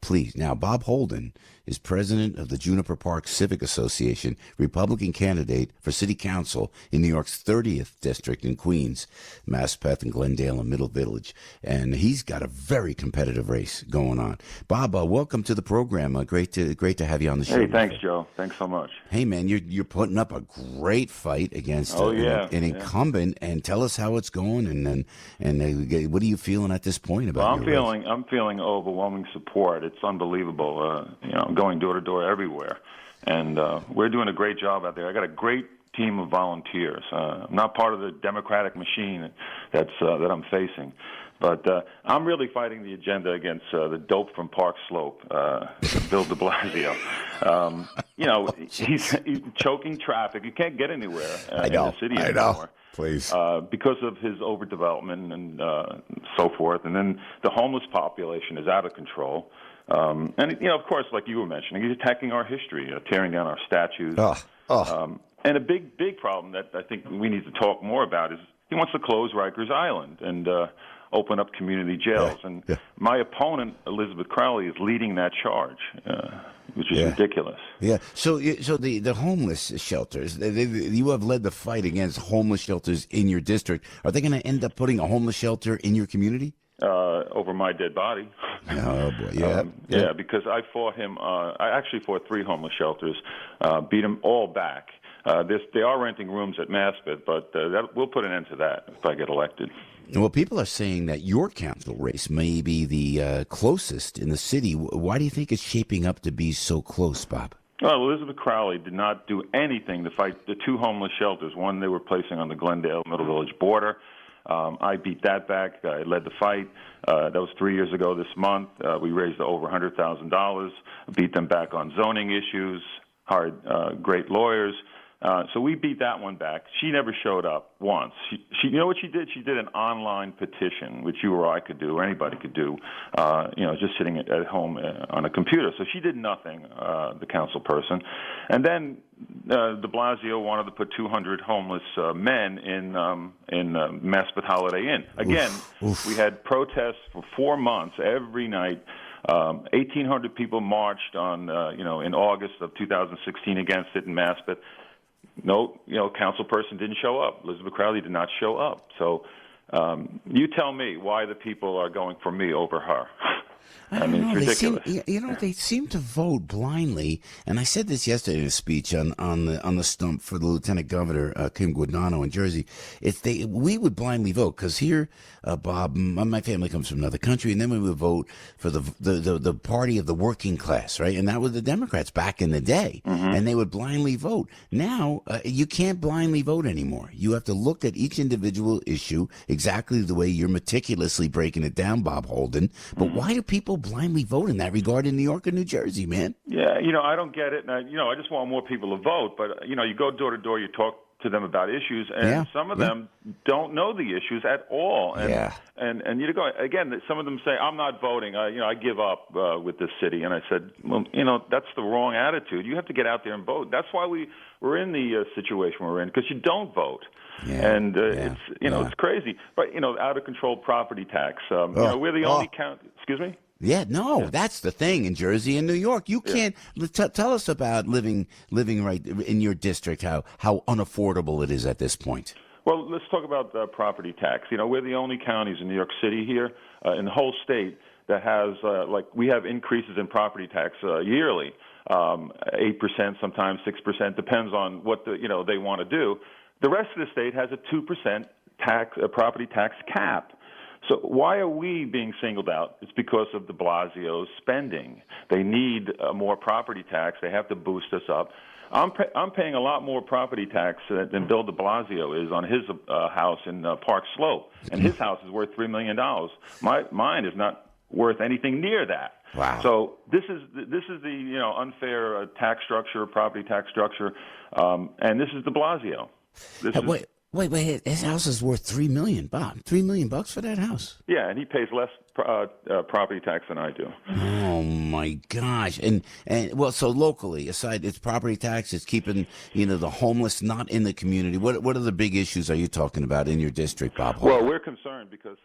please. Now, Bob Holden is president of the Juniper Park Civic Association, Republican candidate for city council in New York's 30th district in Queens, Maspeth and Glendale and Middle Village. And he's got a very competitive race going on. Bob, welcome to the program. Great to have you on the show. Hey, thanks, Joe. Thanks so much. Hey, man, you're putting up a great fight against an incumbent. And tell us how it's going, and what are you feeling at this point about? I'm feeling overwhelming support. It's unbelievable. Going door to door everywhere, and we're doing a great job out there. I got a great team of volunteers. I'm not part of the Democratic machine that I'm facing, but I'm really fighting the agenda against the dope from Park Slope, Bill de Blasio. He's choking traffic. You can't get anywhere in the city anymore. Please. Because of his overdevelopment and so forth. And then the homeless population is out of control. And, of course, like you were mentioning, he's attacking our history, tearing down our statues. And a big problem that I think we need to talk more about is he wants to close Rikers Island and open up community jails. My opponent, Elizabeth Crowley, is leading that charge, which is ridiculous. Yeah. So the homeless shelters, you have led the fight against homeless shelters in your district. Are they going to end up putting a homeless shelter in your community? Over my dead body. Oh, boy. Yeah. Because I fought him. I actually fought 3 homeless shelters, beat them all back. They are renting rooms at Maspeth, but we'll put an end to that if I get elected. Well, people are saying that your council race may be the closest in the city. Why do you think it's shaping up to be so close, Bob? Well, Elizabeth Crowley did not do anything to fight the 2 homeless shelters. One they were placing on the Glendale-Middle Village border. I beat that back. I led the fight. That was 3 years ago this month. We raised over $100,000, beat them back on zoning issues, hired great lawyers. So we beat that one back. She never showed up once. She you know what she did? She did an online petition, which you or I could do, or anybody could do, just sitting at home on a computer. So she did nothing, the council person. And then de Blasio wanted to put 200 homeless men in Maspeth Holiday Inn. Again, we had protests for 4 months every night. 1,800 people marched on, in August of 2016 against it in Maspeth. No, council person didn't show up. Elizabeth Crowley did not show up. So you tell me why the people are going for me over her. I mean, it's ridiculous. They seem to vote blindly. And I said this yesterday in a speech on the stump for the Lieutenant Governor, Kim Guadagno in Jersey. We would blindly vote because here, Bob, my family comes from another country, and then we would vote for the party of the working class, right? And that was the Democrats back in the day. Mm-hmm. And they would blindly vote. Now, you can't blindly vote anymore. You have to look at each individual issue exactly the way you're meticulously breaking it down, Bob Holden. But why do people blindly vote in that regard in New York and New Jersey, man? Yeah, I don't get it. And I just want more people to vote. But, you go door to door, you talk to them about issues, and some of them don't know the issues at all. And, and again, some of them say, I'm not voting. I give up with this city. And I said, well, that's the wrong attitude. You have to get out there and vote. That's why we're in the situation we're in, because you don't vote. It's crazy. But, out of control property tax. We're the only county. Excuse me? That's the thing in Jersey and New York. You can't tell us about living right in your district, how unaffordable it is at this point. Well, let's talk about property tax. We're the only counties in New York City here in the whole state that has we have increases in property tax yearly, 8%, sometimes 6%, depends on what they want to do. The rest of the state has a 2% property tax cap. So why are we being singled out? It's because of de Blasio's spending. They need more property tax. They have to boost us up. I'm paying a lot more property tax than Bill de Blasio is on his house in Park Slope, and his house is worth $3 million. Mine is not worth anything near that. Wow. So this is the unfair tax structure, property tax structure, and this is de Blasio. Wait! His house is worth $3 million, Bob. $3 million for that house? Yeah, and he pays less property tax than I do. Oh my gosh! And so locally, aside it's property tax, it's keeping the homeless not in the community. What are the big issues are you talking about in your district, Bob? Well, we're concerned because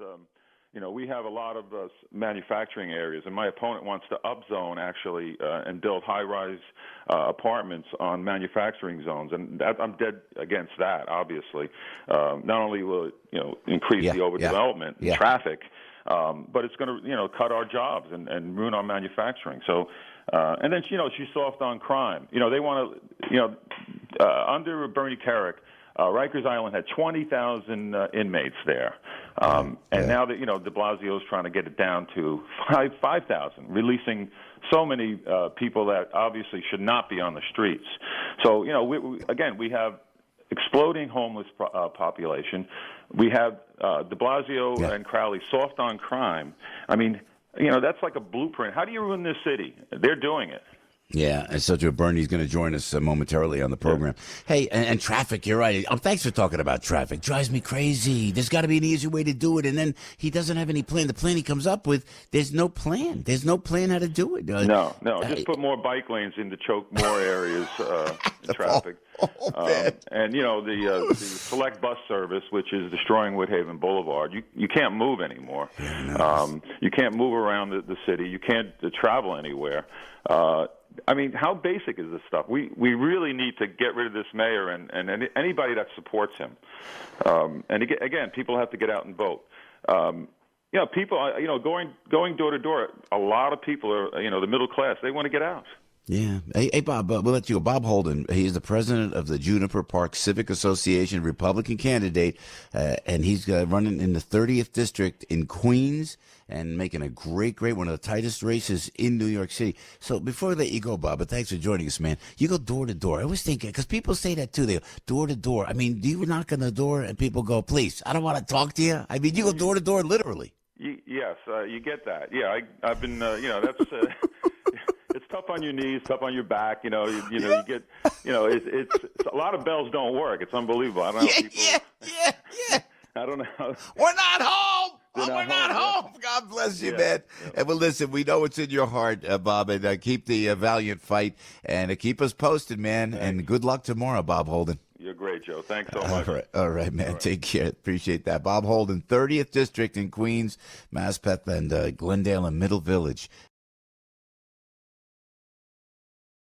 we have a lot of manufacturing areas, and my opponent wants to upzone actually and build high-rise apartments on manufacturing zones, and I'm dead against that. Obviously, not only will it increase the overdevelopment and traffic, but it's going to cut our jobs and ruin our manufacturing. So, and then she's soft on crime. They want to under Bernie Kerik. Rikers Island had 20,000 inmates there, and now that de Blasio's trying to get it down to 5,000, releasing so many people that obviously should not be on the streets. So we have exploding homeless population. We have de Blasio and Crowley soft on crime. I mean, that's like a blueprint. How do you ruin this city? They're doing it. Yeah, and so Joe Bernie's going to join us momentarily on the program. Hey, and traffic, you're right. Thanks for talking about traffic. Drives me crazy. There's got to be an easier way to do it. And then he doesn't have any plan. The plan he comes up with, there's no plan. There's no plan how to do it. No. Just put more bike lanes in to choke more areas in traffic. And, the select bus service, which is destroying Woodhaven Boulevard, you can't move anymore. You can't move around the city. You can't travel anywhere. I mean, how basic is this stuff? We really need to get rid of this mayor and anybody that supports him. And again, people have to get out and vote. People, going door to door. A lot of people are, the middle class. They want to get out. Yeah. Hey, Bob, we'll let you go. Bob Holden, he's the president of the Juniper Park Civic Association, Republican candidate, and he's running in the 30th District in Queens and making a great, one of the tightest races in New York City. So before I let you go, Bob, but thanks for joining us, man. You go door to door. I was thinking, because people say that too, they go door to door. I mean, do you knock on the door and people go, please, I don't want to talk to you? I mean, you go door to door literally. Yes, you get that. Yeah, I've been, that's... It's tough on your knees, tough on your back. You get, it's a lot of bells don't work. It's unbelievable. I don't know. Yeah. I don't know. We're not home. We're not home. God bless you, man. Yeah. And well, listen, we know it's in your heart, Bob, and keep the valiant fight and keep us posted, man. Thanks. And good luck tomorrow, Bob Holden. You're great, Joe. Thanks so much. All right, man. Right. Take care. Appreciate that. Bob Holden, 30th District in Queens, Maspeth, and Glendale and Middle Village.